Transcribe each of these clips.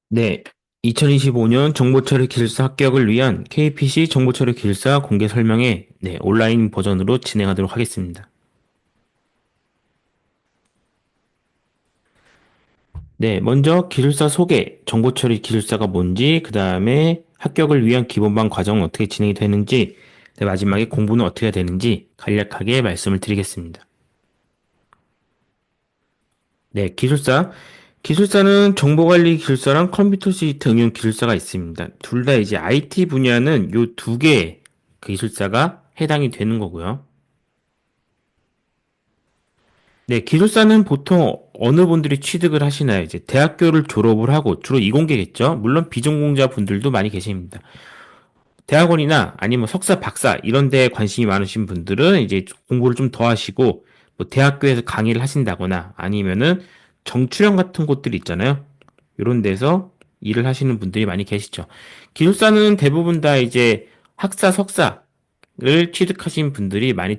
네, 2025년 정보처리 기술사 합격을 위한 KPC 정보처리 기술사 공개 설명회 온라인 버전으로 진행하도록 하겠습니다. 네, 먼저 기술사 소개, 정보처리 기술사가 뭔지, 그 다음에 합격을 위한 기본반 과정은 어떻게 진행이 되는지, 마지막에 공부는 어떻게 해야 되는지 간략하게 말씀을 드리겠습니다. 네, 기술사. 기술사는 정보관리 기술사랑 컴퓨터 시스템 응용 기술사가 있습니다. 둘 다 이제 IT 분야는 요 두 개의 기술사가 해당이 되는 거고요. 네, 기술사는 보통 어느 분들이 취득을 하시나요? 이제 대학교를 졸업을 하고 주로 이공계겠죠? 물론 비전공자 분들도 많이 계십니다. 대학원이나 아니면 석사, 박사 이런 데에 관심이 많으신 분들은 이제 공부를 좀 더 하시고 뭐 대학교에서 강의를 하신다거나 아니면은 정출형 같은 곳들 있잖아요. 이런 데서 일을 하시는 분들이 많이 계시죠. 기술사는 대부분 다 이제 학사, 석사를 취득하신 분들이 많이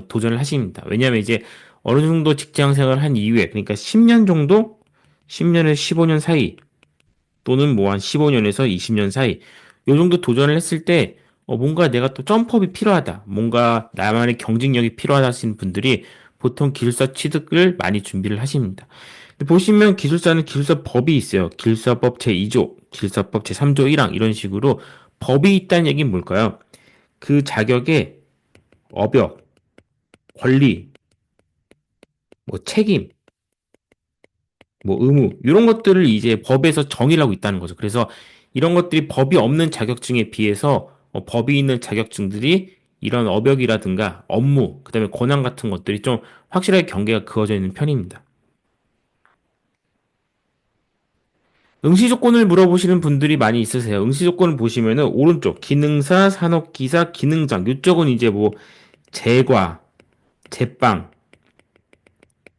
도전을 하십니다. 왜냐하면 이제 어느 정도 직장 생활을 한 이후에 그러니까 10년 정도, 10년에서 15년 사이 또는 뭐 한 15년에서 20년 사이 요 정도 도전을 했을 때 뭔가 내가 또 점프업이 필요하다. 뭔가 나만의 경쟁력이 필요하다 하시는 분들이 보통 기술사 취득을 많이 준비를 하십니다. 근데 보시면 기술사는 기술사 법이 있어요. 기술사법 제2조, 기술사법 제3조 1항 이런 식으로 법이 있다는 얘기는 뭘까요? 그 자격의 업역, 권리, 뭐 책임, 뭐 의무 이런 것들을 이제 법에서 정의를 하고 있다는 거죠. 그래서 이런 것들이 법이 없는 자격증에 비해서 법이 있는 자격증들이 이런 업역이라든가 업무, 그다음에 권한 같은 것들이 좀 확실하게 경계가 그어져 있는 편입니다. 응시 조건을 물어보시는 분들이 많이 있으세요. 응시 조건을 보시면은 오른쪽 기능사, 산업기사, 기능장 이쪽은 이제 뭐 제과, 제빵,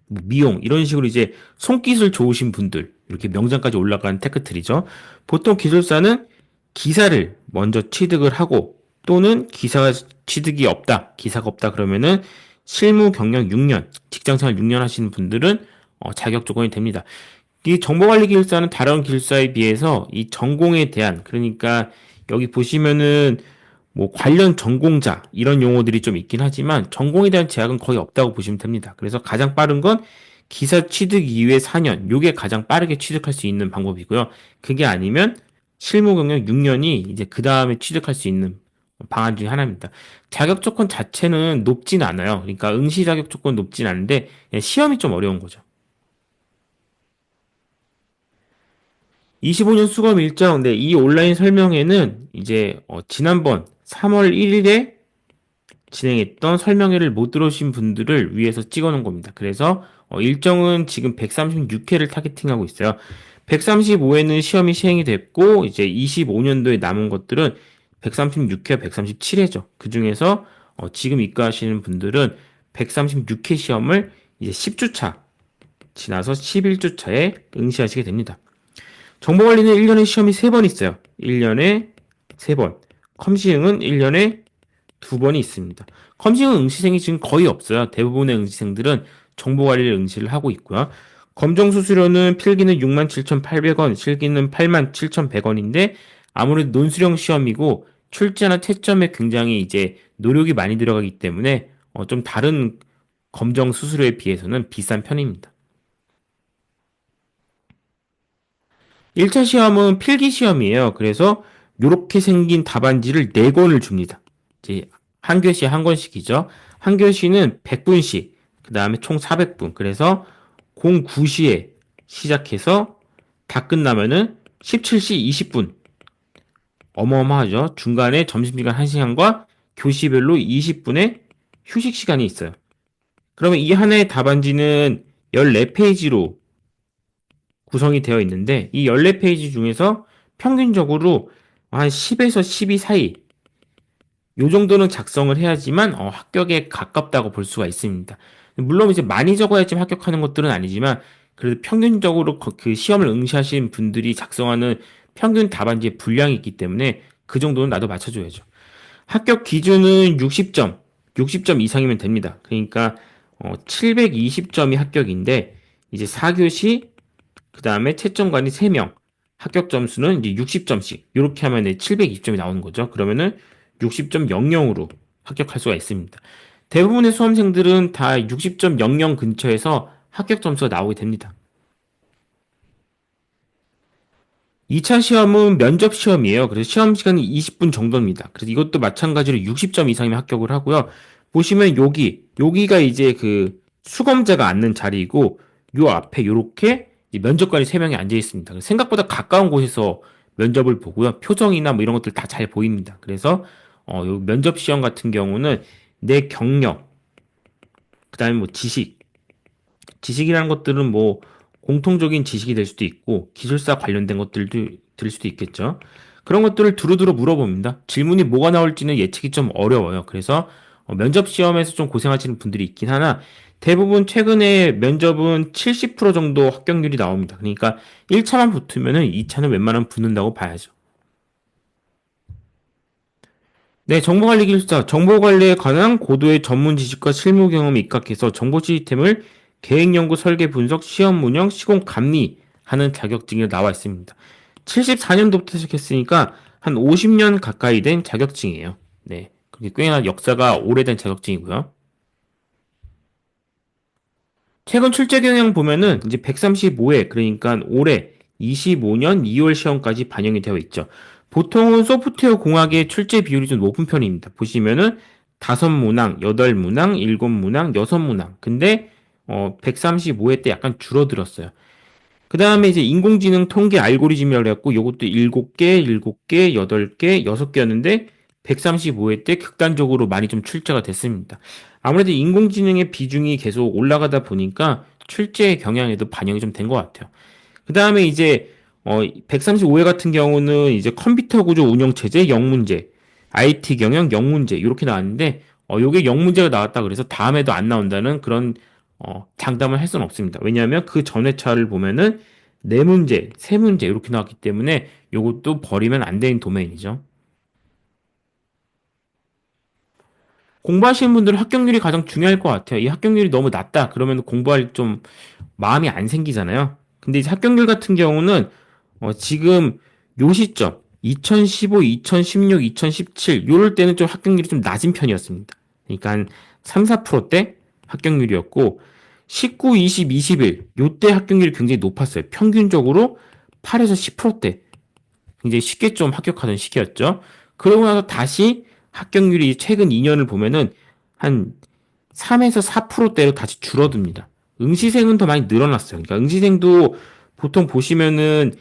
뭐 미용 이런 식으로 이제 손기술 좋으신 분들 이렇게 명장까지 올라가는 테크트리죠. 보통 기술사는 기사를 먼저 취득을 하고 또는 기사가 취득이 없다, 기사가 없다 그러면은 실무 경력 6년, 직장생활 6년 하시는 분들은 자격 조건이 됩니다. 이 정보관리 기술사는 다른 기술사에 비해서 이 전공에 대한 그러니까 여기 보시면은 뭐 관련 전공자 이런 용어들이 좀 있긴 하지만 전공에 대한 제약은 거의 없다고 보시면 됩니다. 그래서 가장 빠른 건 기사 취득 이후에 4년, 요게 가장 빠르게 취득할 수 있는 방법이고요. 그게 아니면 실무 경력 6년이 이제 그 다음에 취득할 수 있는 방안 중에 하나입니다. 자격 조건 자체는 높진 않아요. 그러니까 응시 자격 조건 높진 않은데 그냥 시험이 좀 어려운 거죠. 25년 수급 일정, 네, 이 온라인 설명회는 이제 지난번 3월 1일에 진행했던 설명회를 못 들어오신 분들을 위해서 찍어놓은 겁니다. 그래서 일정은 지금 136회를 타겟팅하고 있어요. 135회는 시험이 시행이 됐고 이제 25년도에 남은 것들은 136회, 137회죠. 그 중에서 지금 입과하시는 분들은 136회 시험을 이제 10주차 지나서 11주차에 응시하시게 됩니다. 정보관리는 1년에 시험이 3번 있어요. 1년에 3번. 컴시응은 1년에 2번이 있습니다. 컴시응 응시생이 지금 거의 없어요. 대부분의 응시생들은 정보관리를 응시를 하고 있고요. 검정 수수료는 필기는 67,800원, 실기는 87,100원인데 아무래도 논술형 시험이고 출제나 채점에 굉장히 이제 노력이 많이 들어가기 때문에 좀 다른 검정 수수료에 비해서는 비싼 편입니다. 1차 시험은 필기 시험이에요. 그래서 이렇게 생긴 답안지를 4권을 줍니다. 이제 한 교시 한 권씩이죠. 한 교시는 100분씩, 그 다음에 총 400분. 그래서 09시에 시작해서 다 끝나면은 17시 20분. 어마어마하죠. 중간에 점심시간 1시간과 교시별로 20분의 휴식 시간이 있어요. 그러면 이 하나의 답안지는 14페이지로 구성이 되어 있는데 이 14페이지 중에서 평균적으로 한 10에서 12 사이 요 정도는 작성을 해야지만 합격에 가깝다고 볼 수가 있습니다. 물론 이제 많이 적어야지 합격하는 것들은 아니지만 그래도 평균적으로 그 시험을 응시하신 분들이 작성하는 평균 답안지의 분량이 있기 때문에 그 정도는 나도 맞춰줘야죠. 합격 기준은 60점, 60점 이상이면 됩니다. 그러니까 720점이 합격인데 이제 4교시 그 다음에 채점관이 3명. 합격 점수는 이제 60점씩 이렇게 하면 720점이 나오는 거죠. 그러면은 60.00으로 합격할 수가 있습니다. 대부분의 수험생들은 다 60.00 근처에서 합격 점수가 나오게 됩니다. 2차 시험은 면접 시험이에요. 그래서 시험 시간이 20분 정도입니다. 그래서 이것도 마찬가지로 60점 이상이면 합격을 하고요. 보시면 여기가 이제 그 수검자가 앉는 자리이고, 요 앞에 요렇게 면접관이 3명이 앉아 있습니다. 그래서 생각보다 가까운 곳에서 면접을 보고요. 표정이나 뭐 이런 것들 다 잘 보입니다. 그래서 요 면접 시험 같은 경우는 내 경력, 그다음에 뭐 지식이라는 것들은 뭐 공통적인 지식이 될 수도 있고 기술사 관련된 것들도 들 수도 있겠죠. 그런 것들을 두루두루 물어봅니다. 질문이 뭐가 나올지는 예측이 좀 어려워요. 그래서 면접 시험에서 좀 고생하시는 분들이 있긴 하나 대부분 최근에 면접은 70% 정도 합격률이 나옵니다. 그러니까 1차만 붙으면은 2차는 웬만하면 붙는다고 봐야죠. 네, 정보관리기술사, 정보관리에 관한 고도의 전문 지식과 실무 경험이 입각해서 정보 시스템을 계획 연구, 설계, 분석, 시험 운영, 시공 감리하는 자격증이 나와 있습니다. 74년도부터 시작했으니까 한 50년 가까이 된 자격증이에요. 네, 그게 꽤나 역사가 오래된 자격증이고요. 최근 출제 경향 보면은 이제 135회, 그러니까 올해 25년 2월 시험까지 반영이 되어 있죠. 보통은 소프트웨어 공학의 출제 비율이 좀 높은 편입니다. 보시면은 5문항, 8문항, 7문항, 6문항. 근데 135회 때 약간 줄어들었어요. 그 다음에 이제 인공지능 통계 알고리즘이라고 해갖고 요것도 7개, 7개, 8개, 6개였는데 135회 때 극단적으로 많이 좀 출제가 됐습니다. 아무래도 인공지능의 비중이 계속 올라가다 보니까 출제 경향에도 반영이 좀 된 것 같아요. 그 다음에 이제 135회 같은 경우는 이제 컴퓨터 구조 운영 체제 0문제, IT 경영 0문제 이렇게 나왔는데 요게 0문제가 나왔다 그래서 다음에도 안 나온다는 그런 장담을 할 수는 없습니다. 왜냐하면 그 전 회차를 보면은 4문제, 3문제 이렇게 나왔기 때문에 요것도 버리면 안 되는 도메인이죠. 공부하시는 분들은 합격률이 가장 중요할 것 같아요. 이 합격률이 너무 낮다 그러면 공부할 좀 마음이 안 생기잖아요. 근데 이제 합격률 같은 경우는 지금 요 시점 2015, 2016, 2017 요럴 때는 좀 합격률이 좀 낮은 편이었습니다. 그러니까 한 3, 4%대 합격률이었고 19, 20, 21 요때 합격률이 굉장히 높았어요. 평균적으로 8에서 10%대 굉장히 쉽게 좀 합격하던 시기였죠. 그러고 나서 다시 합격률이 최근 2년을 보면은 한 3에서 4%대로 다시 줄어듭니다. 응시생은 더 많이 늘어났어요. 그러니까 응시생도 보통 보시면은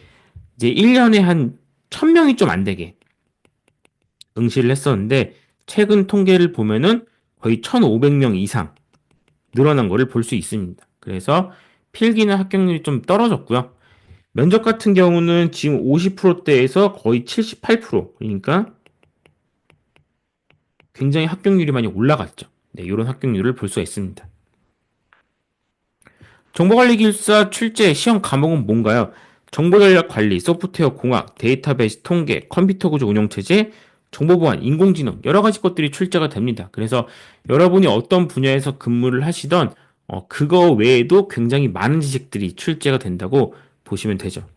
이제 1년에 한 1000명이 좀 안 되게 응시를 했었는데 최근 통계를 보면은 거의 1500명 이상 늘어난 거를 볼 수 있습니다. 그래서 필기는 합격률이 좀 떨어졌고요. 면접 같은 경우는 지금 50%대에서 거의 78% 그러니까 굉장히 합격률이 많이 올라갔죠. 네, 이런 합격률을 볼 수가 있습니다. 정보관리기술사 출제 시험 과목은 뭔가요? 정보전략 관리, 소프트웨어 공학, 데이터베이스 통계, 컴퓨터 구조 운영체제, 정보보안, 인공지능 여러 가지 것들이 출제가 됩니다. 그래서 여러분이 어떤 분야에서 근무를 하시던 그거 외에도 굉장히 많은 지식들이 출제가 된다고 보시면 되죠.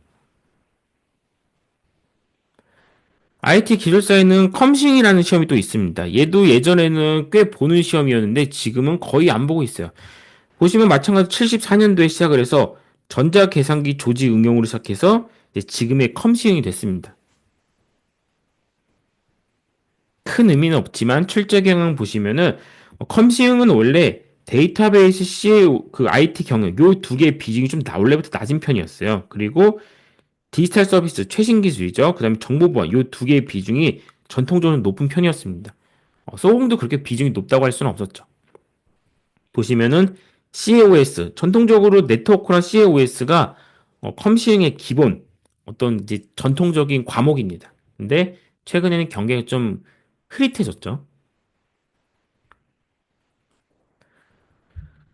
IT 기술사에는 컴싱이라는 시험이 또 있습니다. 얘도 예전에는 꽤 보는 시험이었는데 지금은 거의 안 보고 있어요. 보시면 마찬가지로 74년도에 시작을 해서 전자계산기 조직 응용으로 시작해서 이제 지금의 컴시응이 됐습니다. 큰 의미는 없지만 출제 경향 보시면은 컴시응은 원래 데이터베이스 C의 그 IT 경영 요 두 개의 비중이 좀 원래부터 낮은 편이었어요. 그리고 디지털 서비스 최신 기술이죠. 그다음에 정보보안 요 두 개의 비중이 전통적으로 높은 편이었습니다. 소공도 그렇게 비중이 높다고 할 수는 없었죠. 보시면은 CAOS 전통적으로 네트워크랑 CAOS가 컴시행의 기본 어떤 이제 전통적인 과목입니다. 근데 최근에는 경계가 좀 흐릿해졌죠.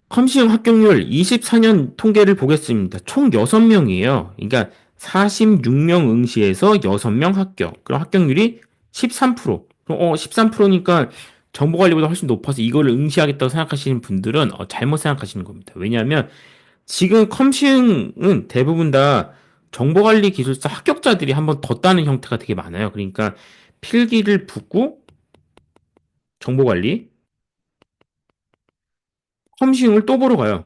컴시행 합격률 24년 통계를 보겠습니다. 총 6명이에요. 그러니까 46명 응시에서 6명 합격. 그럼 합격률이 13%. 그럼 13%니까 정보관리보다 훨씬 높아서 이거를 응시하겠다고 생각하시는 분들은 잘못 생각하시는 겁니다. 왜냐하면 지금 컴싱은 대부분 다 정보관리 기술사 합격자들이 한번 더 따는 형태가 되게 많아요. 그러니까 필기를 붙고 정보관리, 컴시움을 또 보러 가요.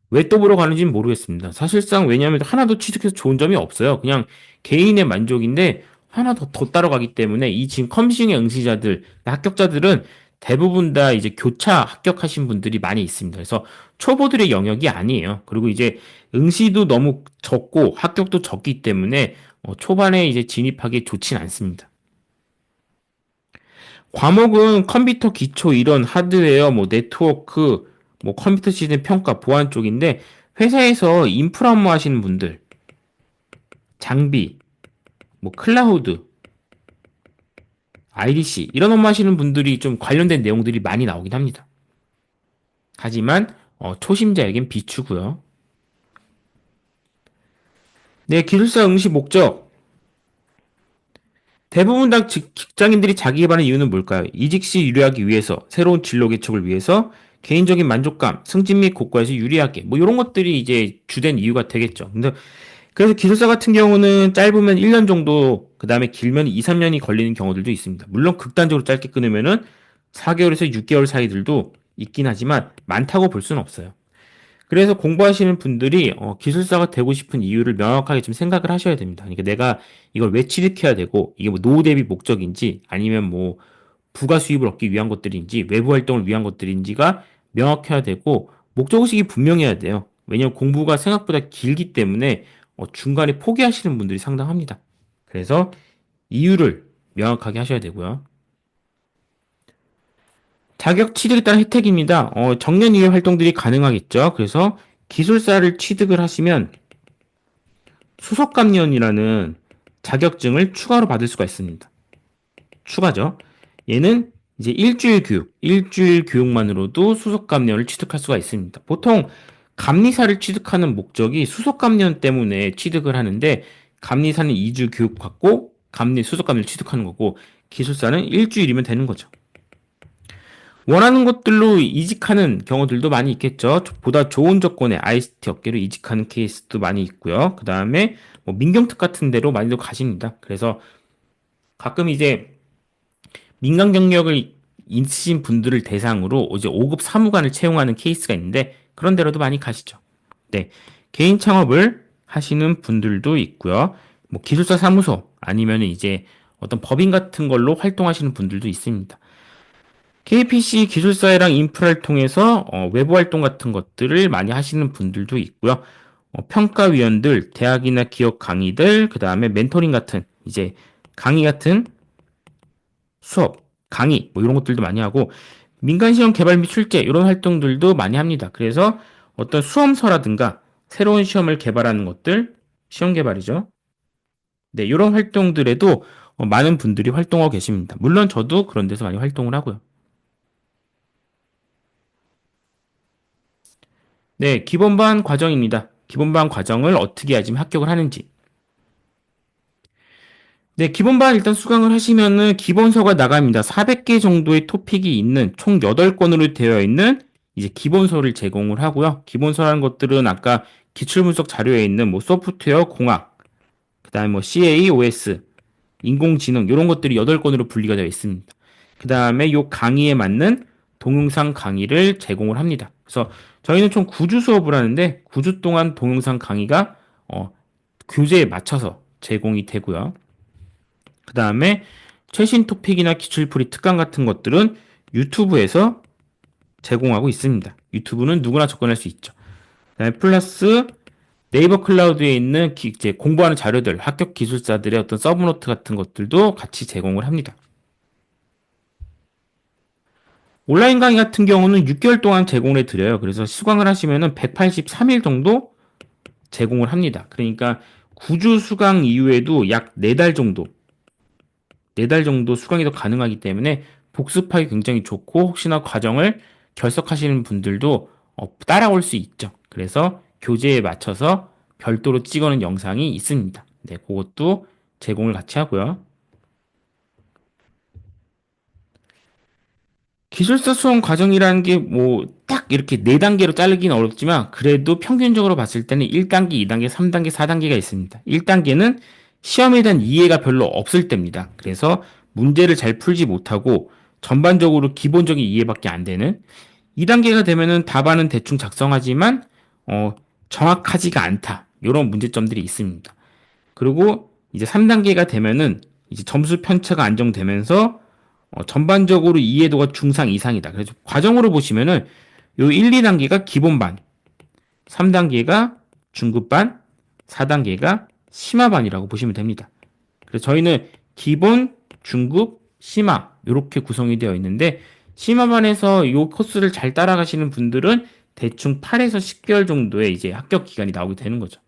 왜 또 보러 가는지는 모르겠습니다. 사실상 왜냐하면 하나도 취득해서 좋은 점이 없어요. 그냥 개인의 만족인데 하나 더 따라가기 때문에 이 지금 컴싱의 응시자들, 합격자들은 대부분 다 이제 교차 합격하신 분들이 많이 있습니다. 그래서 초보들의 영역이 아니에요. 그리고 이제 응시도 너무 적고 합격도 적기 때문에 초반에 이제 진입하기 좋진 않습니다. 과목은 컴퓨터 기초 이론, 하드웨어, 뭐 네트워크, 뭐 컴퓨터 시스템 평가, 보안 쪽인데 회사에서 인프라 업무 하시는 분들, 장비, 뭐 클라우드, IDC 이런 업무 하시는 분들이 좀 관련된 내용들이 많이 나오긴 합니다. 하지만 초심자에겐 비추고요. 네, 기술사 응시 목적. 대부분 다 직장인들이 자기 개발하는 이유는 뭘까요? 이직 시 유리하기 위해서, 새로운 진로 개척을 위해서, 개인적인 만족감, 승진 및 고과에서 유리하게, 뭐 이런 것들이 이제 주된 이유가 되겠죠. 근데 그래서 기술사 같은 경우는 짧으면 1년 정도, 그 다음에 길면 2, 3년이 걸리는 경우들도 있습니다. 물론 극단적으로 짧게 끊으면은 4개월에서 6개월 사이들도 있긴 하지만 많다고 볼 수는 없어요. 그래서 공부하시는 분들이 기술사가 되고 싶은 이유를 명확하게 좀 생각을 하셔야 됩니다. 그러니까 내가 이걸 왜 취득해야 되고 이게 뭐 노후 대비 목적인지 아니면 뭐 부가 수입을 얻기 위한 것들인지 외부 활동을 위한 것들인지가 명확해야 되고 목적의식이 분명해야 돼요. 왜냐하면 공부가 생각보다 길기 때문에 중간에 포기하시는 분들이 상당합니다. 그래서 이유를 명확하게 하셔야 되고요. 자격 취득에 따른 혜택입니다. 정년 이외 활동들이 가능하겠죠. 그래서 기술사를 취득을 하시면 수석감리원이라는 자격증을 추가로 받을 수가 있습니다. 추가죠. 얘는 이제 일주일 교육만으로도 수석감리원을 취득할 수가 있습니다. 보통 감리사를 취득하는 목적이 수석감리원 때문에 취득을 하는데 감리사는 2주 교육 받고 수석감리를 취득하는 거고 기술사는 일주일이면 되는 거죠. 원하는 것들로 이직하는 경우들도 많이 있겠죠. 보다 좋은 조건의 ICT 업계로 이직하는 케이스도 많이 있고요. 그 다음에 뭐 민경특 같은 데로 많이들 가십니다. 그래서 가끔 이제 민간 경력을 있으신 분들을 대상으로 이제 5급 사무관을 채용하는 케이스가 있는데 그런 데로도 많이 가시죠. 네. 개인 창업을 하시는 분들도 있고요. 뭐 기술사 사무소 아니면 이제 어떤 법인 같은 걸로 활동하시는 분들도 있습니다. KPC 기술사회랑 인프라를 통해서 외부 활동 같은 것들을 많이 하시는 분들도 있고요. 평가위원들, 대학이나 기업 강의들, 그 다음에 멘토링 같은 이제 강의 같은 수업, 강의 뭐 이런 것들도 많이 하고 민간 시험 개발 및 출제 이런 활동들도 많이 합니다. 그래서 어떤 수험서라든가 새로운 시험을 개발하는 것들, 시험 개발이죠. 네, 이런 활동들에도 많은 분들이 활동하고 계십니다. 물론 저도 그런 데서 많이 활동을 하고요. 네, 기본반 과정입니다. 기본반 과정을 어떻게 해야지 합격을 하는지. 네, 기본반 일단 수강을 하시면은 기본서가 나갑니다. 400개 정도의 토픽이 있는 총 8권으로 되어 있는 이제 기본서를 제공을 하고요. 기본서라는 것들은 아까 기출분석 자료에 있는 뭐 소프트웨어, 공학, 그다음에 뭐 CA, OS, 인공지능 이런 것들이 8권으로 분리가 되어 있습니다. 그다음에 요 강의에 맞는 동영상 강의를 제공을 합니다. 그래서 저희는 총 9주 수업을 하는데 9주 동안 동영상 강의가 교재에 맞춰서 제공이 되고요. 그다음에 최신 토픽이나 기출풀이 특강 같은 것들은 유튜브에서 제공하고 있습니다. 유튜브는 누구나 접근할 수 있죠. 그다음에 플러스 네이버 클라우드에 있는 이제 공부하는 자료들, 합격 기술사들의 어떤 서브노트 같은 것들도 같이 제공을 합니다. 온라인 강의 같은 경우는 6개월 동안 제공을 해드려요. 그래서 수강을 하시면은 183일 정도 제공을 합니다. 그러니까 9주 수강 이후에도 약 4달 정도, 4달 정도 수강이 더 가능하기 때문에 복습하기 굉장히 좋고 혹시나 과정을 결석하시는 분들도 따라올 수 있죠. 그래서 교재에 맞춰서 별도로 찍어놓은 영상이 있습니다. 네, 그것도 제공을 같이 하고요. 기술사 수험 과정이라는 게 뭐 딱 이렇게 4단계로 자르기는 어렵지만 그래도 평균적으로 봤을 때는 1단계, 2단계, 3단계, 4단계가 있습니다. 1단계는 시험에 대한 이해가 별로 없을 때입니다. 그래서 문제를 잘 풀지 못하고 전반적으로 기본적인 이해밖에 안 되는 2단계가 되면은 답안은 대충 작성하지만 어, 정확하지가 않다. 이런 문제점들이 있습니다. 그리고 이제 3단계가 되면은 이제 점수 편차가 안정되면서 전반적으로 이해도가 중상 이상이다. 그래서 과정으로 보시면은 요 1, 2단계가 기본반, 3단계가 중급반, 4단계가 심화반이라고 보시면 됩니다. 그래서 저희는 기본, 중급, 심화 이렇게 구성이 되어 있는데 심화반에서 이 코스를 잘 따라가시는 분들은 대충 8에서 10개월 정도의 이제 합격 기간이 나오게 되는 거죠.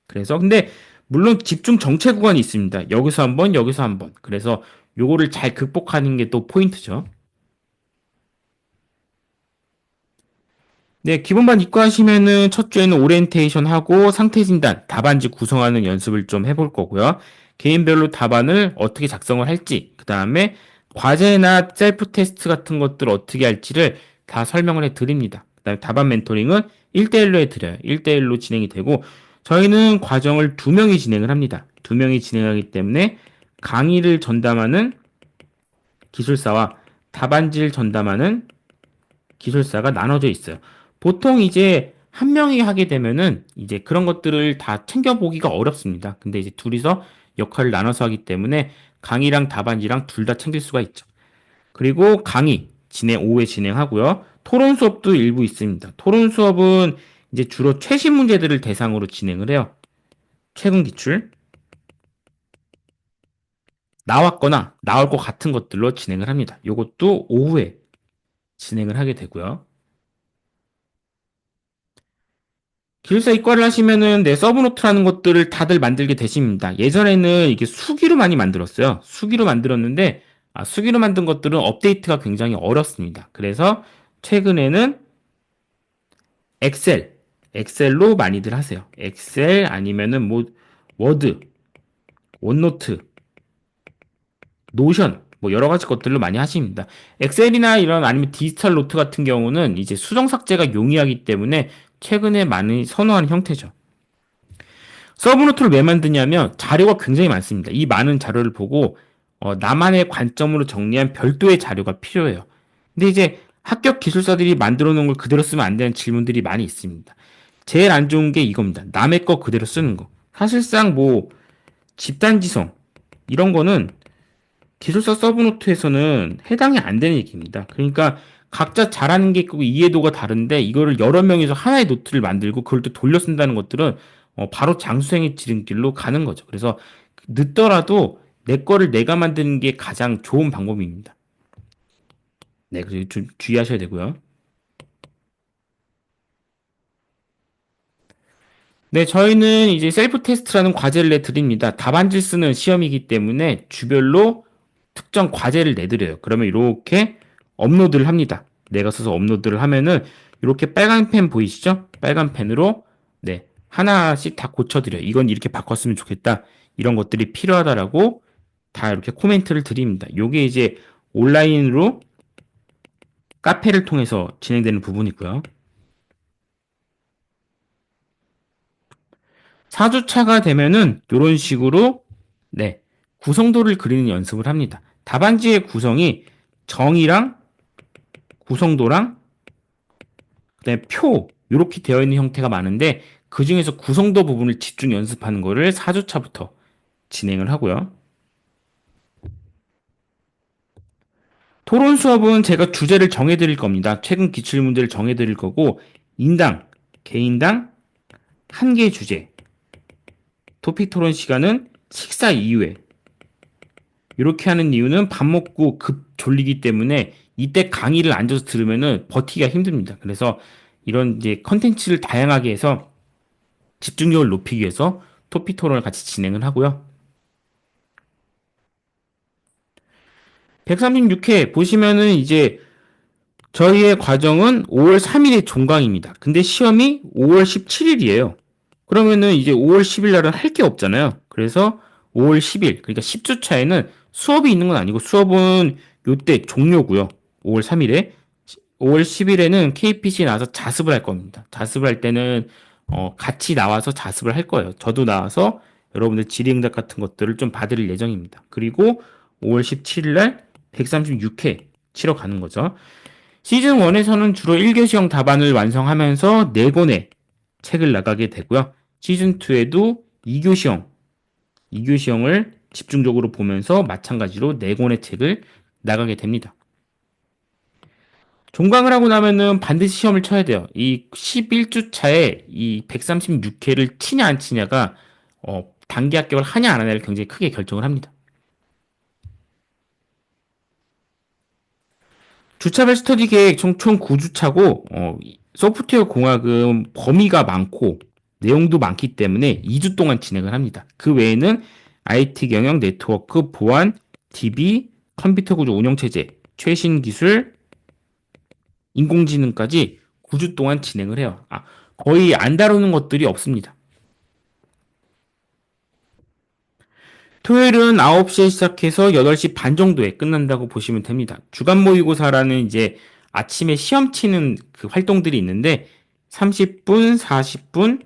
그래서 근데 물론 집중 정체 구간이 있습니다. 여기서 한 번, 여기서 한 번. 그래서 요거를 잘 극복하는 게 또 포인트죠. 네, 기본반 입고하시면은 첫 주에는 오리엔테이션 하고 상태 진단, 답안지 구성하는 연습을 좀 해볼 거고요. 개인별로 답안을 어떻게 작성을 할지, 그 다음에 과제나 셀프 테스트 같은 것들을 어떻게 할지를 다 설명을 해 드립니다. 그 다음에 답안 멘토링은 1대1로 해 드려요. 1대1로 진행이 되고, 저희는 과정을 2명이 진행을 합니다. 2명이 진행하기 때문에 강의를 전담하는 기술사와 답안지를 전담하는 기술사가 나눠져 있어요. 보통 이제 한 명이 하게 되면은 이제 그런 것들을 다 챙겨보기가 어렵습니다. 근데 이제 둘이서 역할을 나눠서 하기 때문에 강의랑 답안지랑 둘 다 챙길 수가 있죠. 그리고 강의 오후에 진행하고요. 토론 수업도 일부 있습니다. 토론 수업은 이제 주로 최신 문제들을 대상으로 진행을 해요. 최근 기출, 나왔거나 나올 것 같은 것들로 진행을 합니다. 이것도 오후에 진행을 하게 되고요. 기술사 이과를 하시면은 서브노트라는 것들을 다들 만들게 되십니다. 예전에는 이게 수기로 많이 만들었어요. 수기로 만들었는데 수기로 만든 것들은 업데이트가 굉장히 어렵습니다. 그래서 최근에는 엑셀, 엑셀로 많이들 하세요. 엑셀 아니면은 뭐 워드, 원노트, 노션 뭐 여러 가지 것들로 많이 하십니다. 엑셀이나 이런 아니면 디지털 노트 같은 경우는 이제 수정 삭제가 용이하기 때문에 최근에 많이 선호하는 형태죠. 서브노트를 왜 만드냐면 자료가 굉장히 많습니다. 이 많은 자료를 보고 나만의 관점으로 정리한 별도의 자료가 필요해요. 근데 이제 합격 기술사들이 만들어 놓은 걸 그대로 쓰면 안 되는 질문들이 많이 있습니다. 제일 안 좋은 게 이겁니다. 남의 거 그대로 쓰는 거. 사실상 뭐 집단지성 이런 거는 기술사 서브노트에서는 해당이 안 되는 얘기입니다. 그러니까 각자 잘하는 게 있고 이해도가 다른데 이거를 여러 명이서 하나의 노트를 만들고 그걸 또 돌려 쓴다는 것들은 바로 장수행의 지름길로 가는 거죠. 그래서 늦더라도 내 거를 내가 만드는 게 가장 좋은 방법입니다. 네, 그래서 좀 주의하셔야 되고요. 네, 저희는 이제 셀프 테스트라는 과제를 내드립니다. 답안지를 쓰는 시험이기 때문에 주별로 특정 과제를 내드려요. 그러면 이렇게 업로드를 합니다. 내가 써서 업로드를 하면은 이렇게 빨간 펜 보이시죠? 빨간 펜으로 네, 하나씩 다 고쳐드려요. 이건 이렇게 바꿨으면 좋겠다. 이런 것들이 필요하다라고 다 이렇게 코멘트를 드립니다. 요게 이제 온라인으로 카페를 통해서 진행되는 부분이고요. 4주차가 되면은 이런 식으로 네, 구성도를 그리는 연습을 합니다. 답안지의 구성이 정의랑 구성도랑 그다음에 표 이렇게 되어 있는 형태가 많은데 그 중에서 구성도 부분을 집중 연습하는 거를 4주차부터 진행을 하고요. 토론 수업은 제가 주제를 정해 드릴 겁니다. 최근 기출 문제를 정해 드릴 거고 인당, 개인당 한 개 주제. 토픽 토론 시간은 식사 이후에 이렇게 하는 이유는 밥 먹고 급 졸리기 때문에 이때 강의를 앉아서 들으면은 버티기가 힘듭니다. 그래서 이런 이제 컨텐츠를 다양하게 해서 집중력을 높이기 위해서 토픽 토론을 같이 진행을 하고요. 136회 보시면은 이제 저희의 과정은 5월 3일에 종강입니다. 근데 시험이 5월 17일이에요. 그러면은 이제 5월 10일 날은 할 게 없잖아요. 그래서 5월 10일, 그러니까 10주 차에는 수업이 있는 건 아니고 수업은 요때 종료고요. 5월 3일에 5월 10일에는 KPC에 나와서 자습을 할 겁니다. 자습을 할 때는 같이 나와서 자습을 할 거예요. 저도 나와서 여러분들 질의응답 같은 것들을 좀 봐드릴 예정입니다. 그리고 5월 17일 날 136회 치러 가는 거죠. 시즌 1에서는 주로 1교시형 답안을 완성하면서 4권의 책을 나가게 되고요. 시즌 2에도 2교시형을 집중적으로 보면서 마찬가지로 4권의 책을 나가게 됩니다. 종강을 하고 나면은 반드시 시험을 쳐야 돼요. 이 11주 차에 이 136회를 치냐 안 치냐가 단기 합격을 하냐 안 하냐를 굉장히 크게 결정을 합니다. 주차별 스터디 계획 총 9주차고 소프트웨어 공학은 범위가 많고 내용도 많기 때문에 2주 동안 진행을 합니다. 그 외에는 IT 경영, 네트워크, 보안, DB, 컴퓨터 구조 운영 체제, 최신 기술, 인공지능까지 9주 동안 진행을 해요. 거의 안 다루는 것들이 없습니다. 토요일은 9시에 시작해서 8시 반 정도에 끝난다고 보시면 됩니다. 주간 모의고사라는 이제 아침에 시험 치는 그 활동들이 있는데 30분, 40분,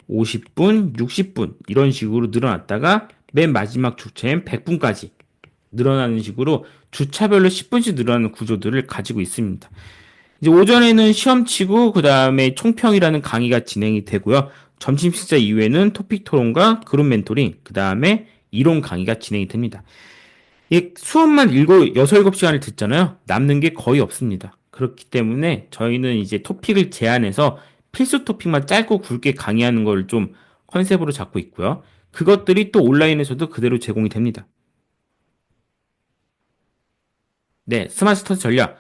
50분, 60분 이런 식으로 늘어났다가 맨 마지막 주차엔 100분까지 늘어나는 식으로 주차별로 10분씩 늘어나는 구조들을 가지고 있습니다. 이제 오전에는 시험 치고 그 다음에 총평이라는 강의가 진행이 되고요. 점심 식사 이후에는 토픽 토론과 그룹 멘토링, 그 다음에 이론 강의가 진행이 됩니다. 이 수업만 7시간을 듣잖아요. 남는 게 거의 없습니다. 그렇기 때문에 저희는 이제 토픽을 제한해서 필수 토픽만 짧고 굵게 강의하는 걸 좀 컨셉으로 잡고 있고요. 그것들이 또 온라인에서도 그대로 제공이 됩니다. 네, 스마트 스터디 전략.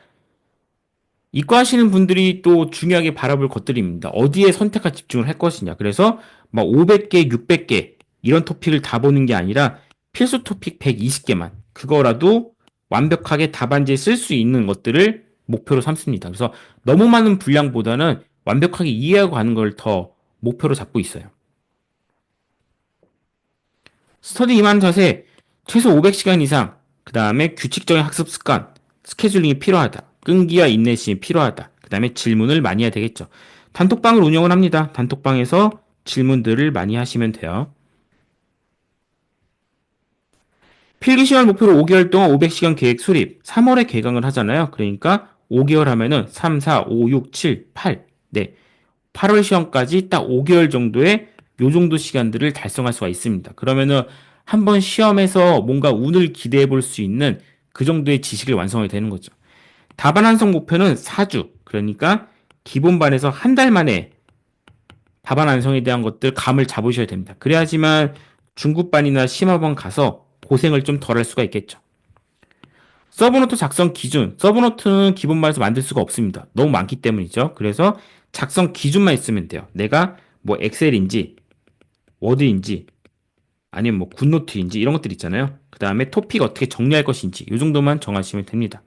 이과 하시는 분들이 또 중요하게 바라볼 것들입니다. 어디에 선택과 집중을 할 것이냐. 그래서 막 500개, 600개 이런 토픽을 다 보는 게 아니라 필수 토픽 120개만 그거라도 완벽하게 답안지에 쓸 수 있는 것들을 목표로 삼습니다. 그래서 너무 많은 분량보다는 완벽하게 이해하고 가는 걸 더 목표로 잡고 있어요. 스터디 임하는 자세 최소 500시간 이상, 그 다음에 규칙적인 학습 습관, 스케줄링이 필요하다. 끈기와 인내심이 필요하다. 그 다음에 질문을 많이 해야 되겠죠. 단톡방을 운영을 합니다. 단톡방에서 질문들을 많이 하시면 돼요. 필기시험을 목표로 5개월 동안 500시간 계획 수립. 3월에 개강을 하잖아요. 그러니까 5개월 하면은 3, 4, 5, 6, 7, 8. 네. 8월 시험까지 딱 5개월 정도의 요 정도 시간들을 달성할 수가 있습니다. 그러면은 한번 시험에서 뭔가 운을 기대해 볼 수 있는 그 정도의 지식을 완성하게 되는 거죠. 답안 완성 목표는 4주. 그러니까 기본반에서 한 달 만에 답안 완성에 대한 것들 감을 잡으셔야 됩니다. 그래야지만 중급반이나 심화반 가서 고생을 좀 덜 할 수가 있겠죠. 서브노트 작성 기준. 서브노트는 기본반에서 만들 수가 없습니다. 너무 많기 때문이죠. 그래서 작성 기준만 있으면 돼요. 내가 뭐 엑셀인지 워드인지 아니면 뭐 굿노트인지 이런 것들 있잖아요. 그 다음에 토픽 어떻게 정리할 것인지 이 정도만 정하시면 됩니다.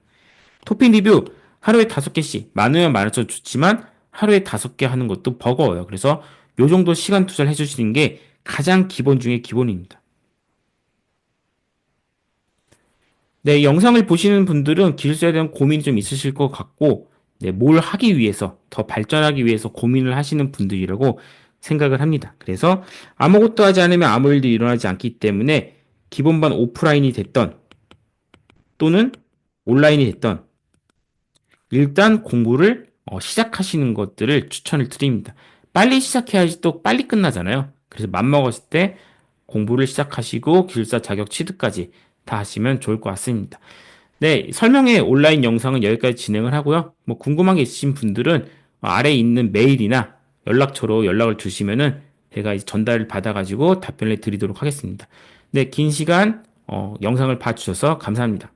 토픽 리뷰 하루에 5개씩 많으면 많을수록 좋지만 하루에 5개 하는 것도 버거워요. 그래서 요 정도 시간 투자를 해주시는 게 가장 기본 중에 기본입니다. 네, 영상을 보시는 분들은 기술서에 대한 고민이 좀 있으실 것 같고, 네, 뭘 하기 위해서, 더 발전하기 위해서 고민을 하시는 분들이라고 생각을 합니다. 그래서 아무것도 하지 않으면 아무 일도 일어나지 않기 때문에 기본반 오프라인이 됐던 또는 온라인이 됐던 일단 공부를 시작하시는 것들을 추천을 드립니다. 빨리 시작해야지 또 빨리 끝나잖아요. 그래서 맘먹었을 때 공부를 시작하시고 기술사 자격 취득까지 다 하시면 좋을 것 같습니다. 네, 설명회 온라인 영상은 여기까지 진행을 하고요. 뭐 궁금한 게 있으신 분들은 아래에 있는 메일이나 연락처로 연락을 주시면은 제가 이제 전달을 받아가지고 답변을 드리도록 하겠습니다. 네, 긴 시간 영상을 봐주셔서 감사합니다.